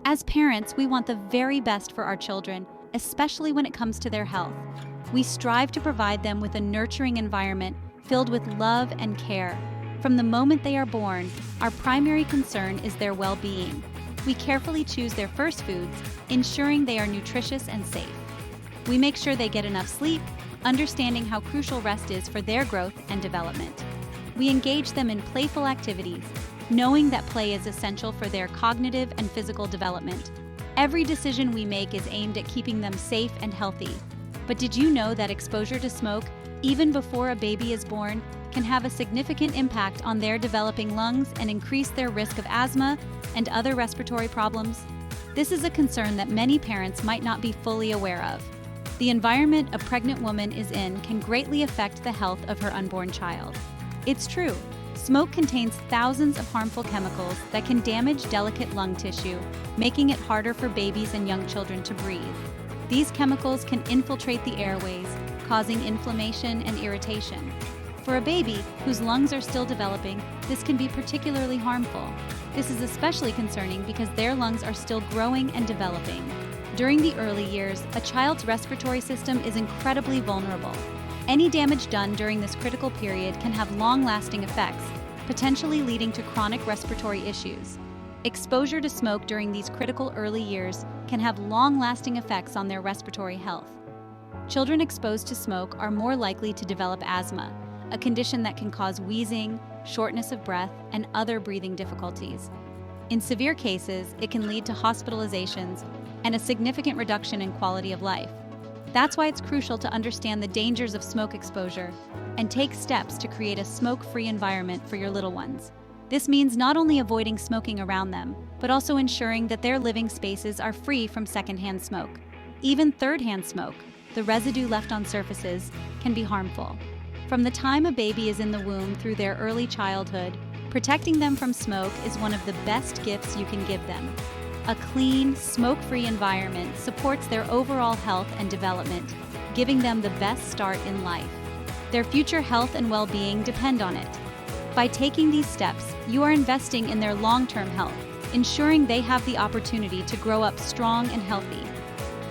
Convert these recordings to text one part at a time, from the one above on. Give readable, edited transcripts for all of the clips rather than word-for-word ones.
As parents, we want the very best for our children, especially when it comes to their health. We strive to provide them with a nurturing environment filled with love and care. From the moment they are born, our primary concern is their well-being. We carefully choose their first foods, ensuring they are nutritious and safe. We make sure they get enough sleep, understanding how crucial rest is for their growth and development. We engage them in playful activities, knowing that play is essential for their cognitive and physical development. Every decision we make is aimed at keeping them safe and healthy. But did you know that exposure to smoke, even before a baby is born, can have a significant impact on their developing lungs and increase their risk of asthma and other respiratory problems? This is a concern that many parents might not be fully aware of. The environment a pregnant woman is in can greatly affect the health of her unborn child. It's true, smoke contains thousands of harmful chemicals that can damage delicate lung tissue, making it harder for babies and young children to breathe. These chemicals can infiltrate the airways, causing inflammation and irritation. For a baby whose lungs are still developing, this can be particularly harmful. This is especially concerning because their lungs are still growing and developing. During the early years, a child's respiratory system is incredibly vulnerable. Any damage done during this critical period can have long-lasting effects, potentially leading to chronic respiratory issues. Exposure to smoke during these critical early years can have long-lasting effects on their respiratory health. Children exposed to smoke are more likely to develop asthma, a condition that can cause wheezing, shortness of breath, and other breathing difficulties. In severe cases, it can lead to hospitalizations and a significant reduction in quality of life. That's why it's crucial to understand the dangers of smoke exposure and take steps to create a smoke-free environment for your little ones. This means not only avoiding smoking around them, but also ensuring that their living spaces are free from secondhand smoke. Even third-hand smoke, the residue left on surfaces, can be harmful. From the time a baby is in the womb through their early childhood, protecting them from smoke is one of the best gifts you can give them. A clean, smoke-free environment supports their overall health and development, giving them the best start in life. Their future health and well-being depend on it. By taking these steps, you are investing in their long-term health, ensuring they have the opportunity to grow up strong and healthy.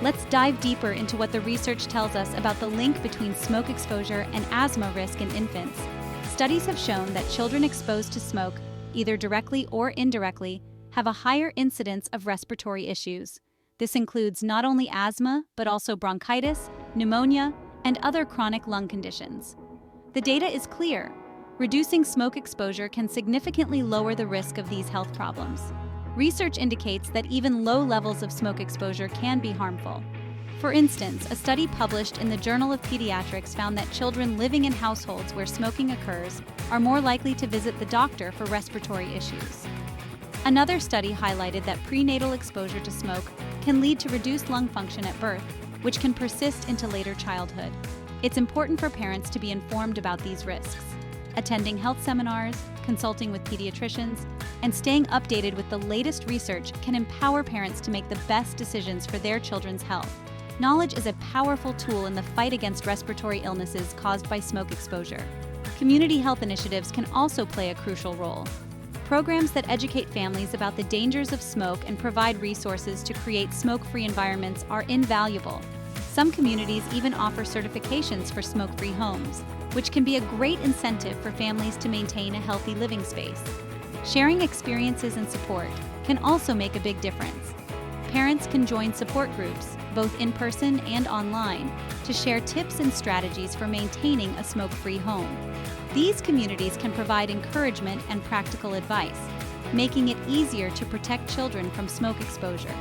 Let's dive deeper into what the research tells us about the link between smoke exposure and asthma risk in infants. Studies have shown that children exposed to smoke, either directly or indirectly, have a higher incidence of respiratory issues. This includes not only asthma, but also bronchitis, pneumonia, and other chronic lung conditions. The data is clear. Reducing smoke exposure can significantly lower the risk of these health problems. Research indicates that even low levels of smoke exposure can be harmful. For instance, a study published in the Journal of Pediatrics found that children living in households where smoking occurs are more likely to visit the doctor for respiratory issues. Another study highlighted that prenatal exposure to smoke can lead to reduced lung function at birth, which can persist into later childhood. It's important for parents to be informed about these risks. Attending health seminars, consulting with pediatricians, and staying updated with the latest research can empower parents to make the best decisions for their children's health. Knowledge is a powerful tool in the fight against respiratory illnesses caused by smoke exposure. Community health initiatives can also play a crucial role. Programs that educate families about the dangers of smoke and provide resources to create smoke-free environments are invaluable. Some communities even offer certifications for smoke-free homes, which can be a great incentive for families to maintain a healthy living space. Sharing experiences and support can also make a big difference. Parents can join support groups, both in person and online, to share tips and strategies for maintaining a smoke-free home. These communities can provide encouragement and practical advice, making it easier to protect children from smoke exposure.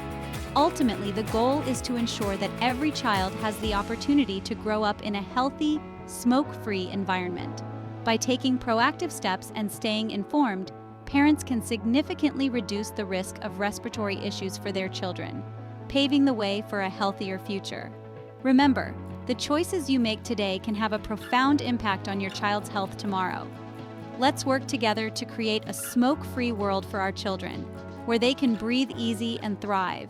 Ultimately, the goal is to ensure that every child has the opportunity to grow up in a healthy, smoke-free environment. By taking proactive steps and staying informed, parents can significantly reduce the risk of respiratory issues for their children, paving the way for a healthier future. Remember, the choices you make today can have a profound impact on your child's health tomorrow. Let's work together to create a smoke-free world for our children, where they can breathe easy and thrive.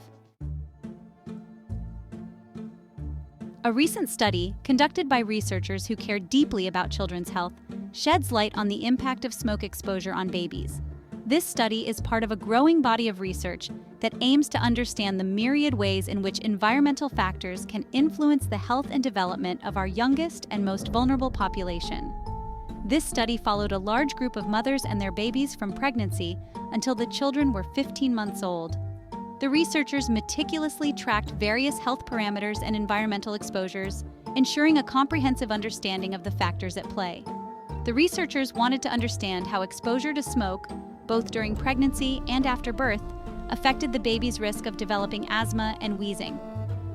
A recent study, conducted by researchers who care deeply about children's health, sheds light on the impact of smoke exposure on babies. This study is part of a growing body of research that aims to understand the myriad ways in which environmental factors can influence the health and development of our youngest and most vulnerable population. This study followed a large group of mothers and their babies from pregnancy until the children were 15 months old. The researchers meticulously tracked various health parameters and environmental exposures, ensuring a comprehensive understanding of the factors at play. The researchers wanted to understand how exposure to smoke, both during pregnancy and after birth, affected the baby's risk of developing asthma and wheezing.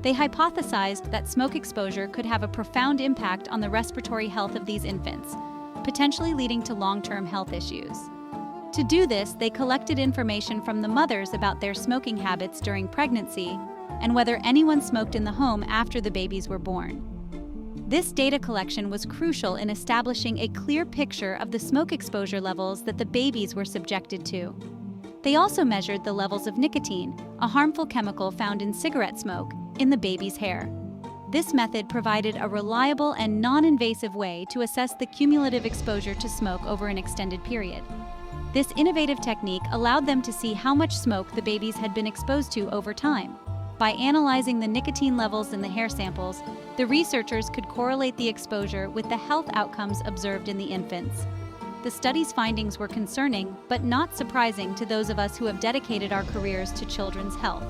They hypothesized that smoke exposure could have a profound impact on the respiratory health of these infants, potentially leading to long-term health issues. To do this, they collected information from the mothers about their smoking habits during pregnancy and whether anyone smoked in the home after the babies were born. This data collection was crucial in establishing a clear picture of the smoke exposure levels that the babies were subjected to. They also measured the levels of nicotine, a harmful chemical found in cigarette smoke, in the baby's hair. This method provided a reliable and non-invasive way to assess the cumulative exposure to smoke over an extended period. This innovative technique allowed them to see how much smoke the babies had been exposed to over time. By analyzing the nicotine levels in the hair samples, the researchers could correlate the exposure with the health outcomes observed in the infants. The study's findings were concerning, but not surprising to those of us who have dedicated our careers to children's health.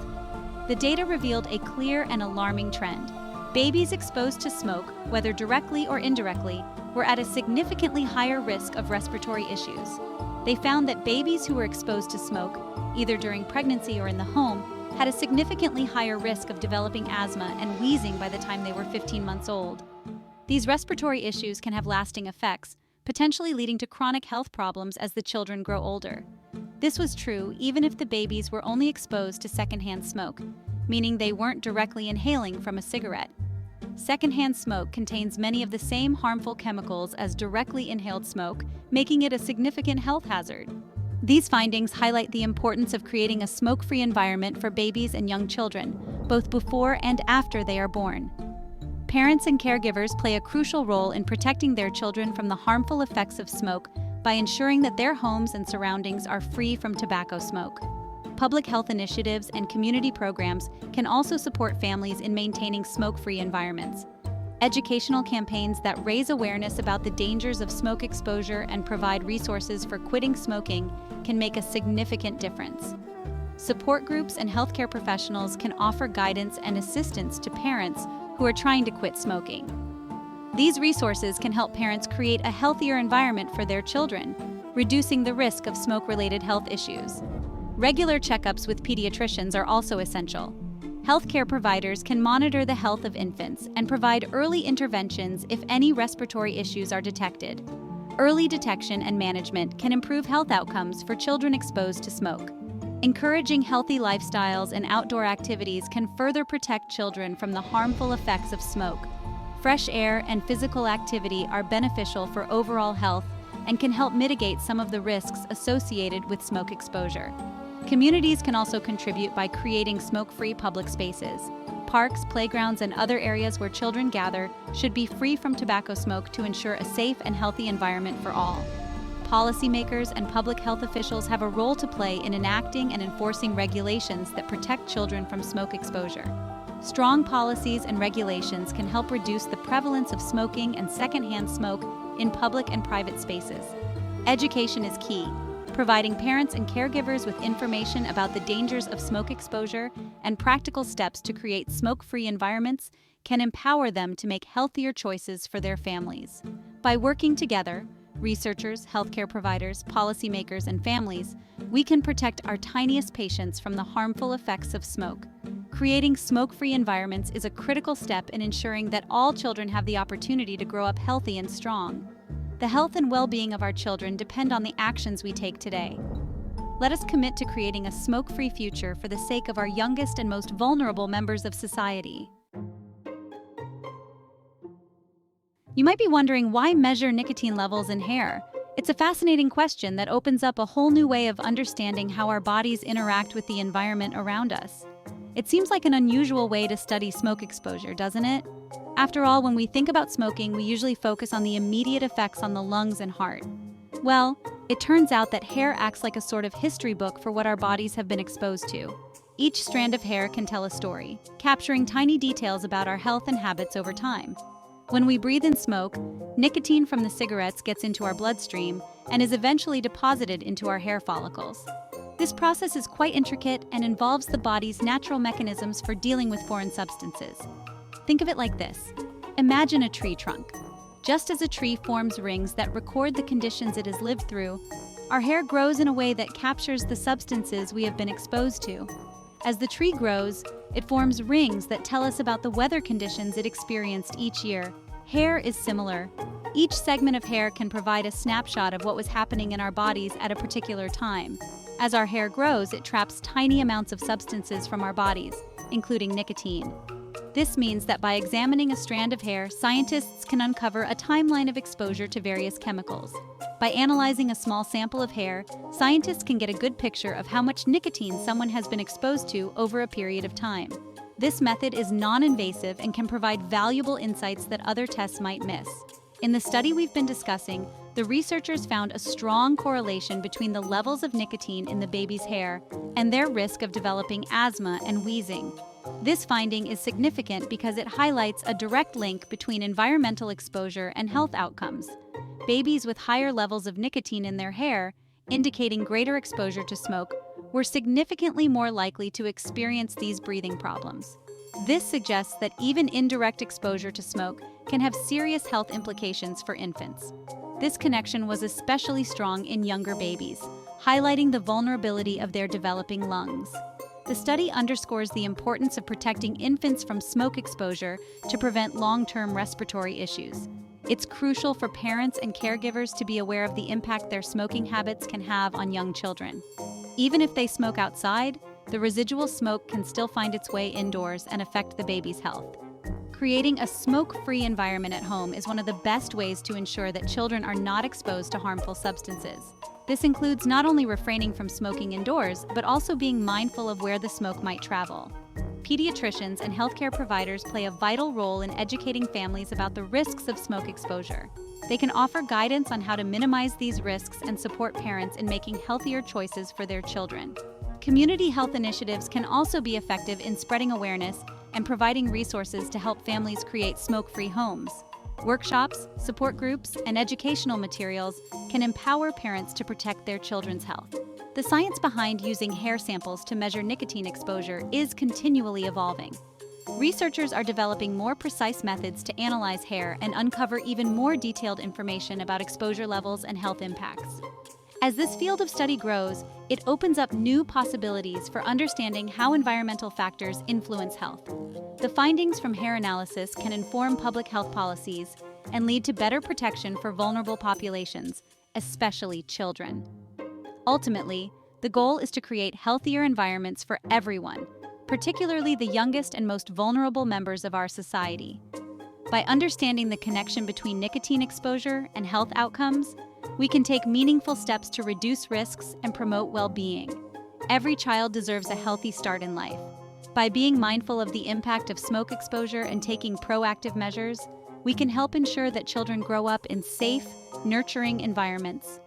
The data revealed a clear and alarming trend. Babies exposed to smoke, whether directly or indirectly, were at a significantly higher risk of respiratory issues. They found that babies who were exposed to smoke, either during pregnancy or in the home, had a significantly higher risk of developing asthma and wheezing by the time they were 15 months old. These respiratory issues can have lasting effects, potentially leading to chronic health problems as the children grow older. This was true even if the babies were only exposed to secondhand smoke, meaning they weren't directly inhaling from a cigarette. Secondhand smoke contains many of the same harmful chemicals as directly inhaled smoke, making it a significant health hazard. These findings highlight the importance of creating a smoke-free environment for babies and young children, both before and after they are born. Parents and caregivers play a crucial role in protecting their children from the harmful effects of smoke by ensuring that their homes and surroundings are free from tobacco smoke. Public health initiatives and community programs can also support families in maintaining smoke-free environments. Educational campaigns that raise awareness about the dangers of smoke exposure and provide resources for quitting smoking can make a significant difference. Support groups and healthcare professionals can offer guidance and assistance to parents who are trying to quit smoking. These resources can help parents create a healthier environment for their children, reducing the risk of smoke-related health issues. Regular checkups with pediatricians are also essential. Healthcare providers can monitor the health of infants and provide early interventions if any respiratory issues are detected. Early detection and management can improve health outcomes for children exposed to smoke. Encouraging healthy lifestyles and outdoor activities can further protect children from the harmful effects of smoke. Fresh air and physical activity are beneficial for overall health and can help mitigate some of the risks associated with smoke exposure. Communities can also contribute by creating smoke-free public spaces. Parks, playgrounds, and other areas where children gather should be free from tobacco smoke to ensure a safe and healthy environment for all. Policymakers and public health officials have a role to play in enacting and enforcing regulations that protect children from smoke exposure. Strong policies and regulations can help reduce the prevalence of smoking and secondhand smoke in public and private spaces. Education is key. Providing parents and caregivers with information about the dangers of smoke exposure and practical steps to create smoke-free environments can empower them to make healthier choices for their families. By working together, researchers, healthcare providers, policymakers, and families, we can protect our tiniest patients from the harmful effects of smoke. Creating smoke-free environments is a critical step in ensuring that all children have the opportunity to grow up healthy and strong. The health and well-being of our children depend on the actions we take today. Let us commit to creating a smoke-free future for the sake of our youngest and most vulnerable members of society. You might be wondering, why measure nicotine levels in hair? It's a fascinating question that opens up a whole new way of understanding how our bodies interact with the environment around us. It seems like an unusual way to study smoke exposure, doesn't it? After all, when we think about smoking, we usually focus on the immediate effects on the lungs and heart. Well, It turns out that hair acts like a sort of history book for what our bodies have been exposed to. Each strand of hair can tell a story, capturing tiny details about our health and habits over time. When we breathe in smoke, nicotine from the cigarettes gets into our bloodstream and is eventually deposited into our hair follicles. This process is quite intricate and involves the body's natural mechanisms for dealing with foreign substances. Think of it like this. Imagine a tree trunk. Just as a tree forms rings that record the conditions it has lived through, our hair grows in a way that captures the substances we have been exposed to. As the tree grows, it forms rings that tell us about the weather conditions it experienced each year. Hair is similar. Each segment of hair can provide a snapshot of what was happening in our bodies at a particular time. As our hair grows, it traps tiny amounts of substances from our bodies, including nicotine. This means that by examining a strand of hair, scientists can uncover a timeline of exposure to various chemicals. By analyzing a small sample of hair, scientists can get a good picture of how much nicotine someone has been exposed to over a period of time. This method is non-invasive and can provide valuable insights that other tests might miss. In the study we've been discussing, the researchers found a strong correlation between the levels of nicotine in the baby's hair and their risk of developing asthma and wheezing. This finding is significant because it highlights a direct link between environmental exposure and health outcomes. Babies with higher levels of nicotine in their hair, indicating greater exposure to smoke, were significantly more likely to experience these breathing problems. This suggests that even indirect exposure to smoke can have serious health implications for infants. This connection was especially strong in younger babies, highlighting the vulnerability of their developing lungs. The study underscores the importance of protecting infants from smoke exposure to prevent long-term respiratory issues. It's crucial for parents and caregivers to be aware of the impact their smoking habits can have on young children. Even if they smoke outside, the residual smoke can still find its way indoors and affect the baby's health. Creating a smoke-free environment at home is one of the best ways to ensure that children are not exposed to harmful substances. This includes not only refraining from smoking indoors, but also being mindful of where the smoke might travel. Pediatricians and healthcare providers play a vital role in educating families about the risks of smoke exposure. They can offer guidance on how to minimize these risks and support parents in making healthier choices for their children. Community health initiatives can also be effective in spreading awareness and providing resources to help families create smoke-free homes. Workshops, support groups, and educational materials can empower parents to protect their children's health. The science behind using hair samples to measure nicotine exposure is continually evolving. Researchers are developing more precise methods to analyze hair and uncover even more detailed information about exposure levels and health impacts. As this field of study grows, it opens up new possibilities for understanding how environmental factors influence health. The findings from hair analysis can inform public health policies and lead to better protection for vulnerable populations, especially children. Ultimately, the goal is to create healthier environments for everyone, particularly the youngest and most vulnerable members of our society. By understanding the connection between nicotine exposure and health outcomes, we can take meaningful steps to reduce risks and promote well-being. Every child deserves a healthy start in life. By being mindful of the impact of smoke exposure and taking proactive measures, we can help ensure that children grow up in safe, nurturing environments.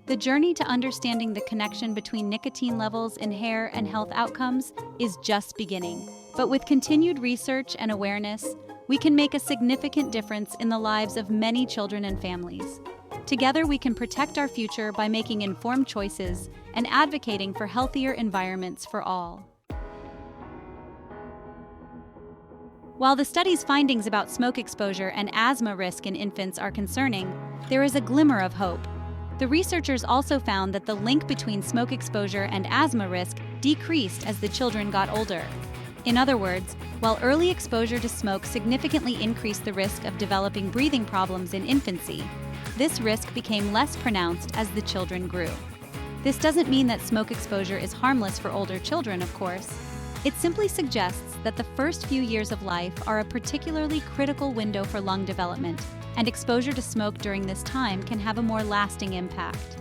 The journey to understanding the connection between nicotine levels in hair and health outcomes is just beginning. But with continued research and awareness, we can make a significant difference in the lives of many children and families. Together, we can protect our future by making informed choices and advocating for healthier environments for all. While the study's findings about smoke exposure and asthma risk in infants are concerning, there is a glimmer of hope. The researchers also found that the link between smoke exposure and asthma risk decreased as the children got older. In other words, while early exposure to smoke significantly increased the risk of developing breathing problems in infancy, this risk became less pronounced as the children grew. This doesn't mean that smoke exposure is harmless for older children, of course. It simply suggests that the first few years of life are a particularly critical window for lung development, and exposure to smoke during this time can have a more lasting impact.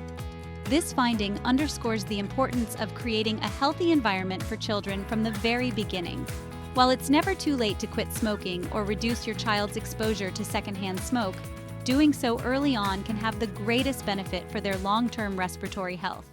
This finding underscores the importance of creating a healthy environment for children from the very beginning. While it's never too late to quit smoking or reduce your child's exposure to secondhand smoke, Doing so early on can have the greatest benefit for their long-term respiratory health.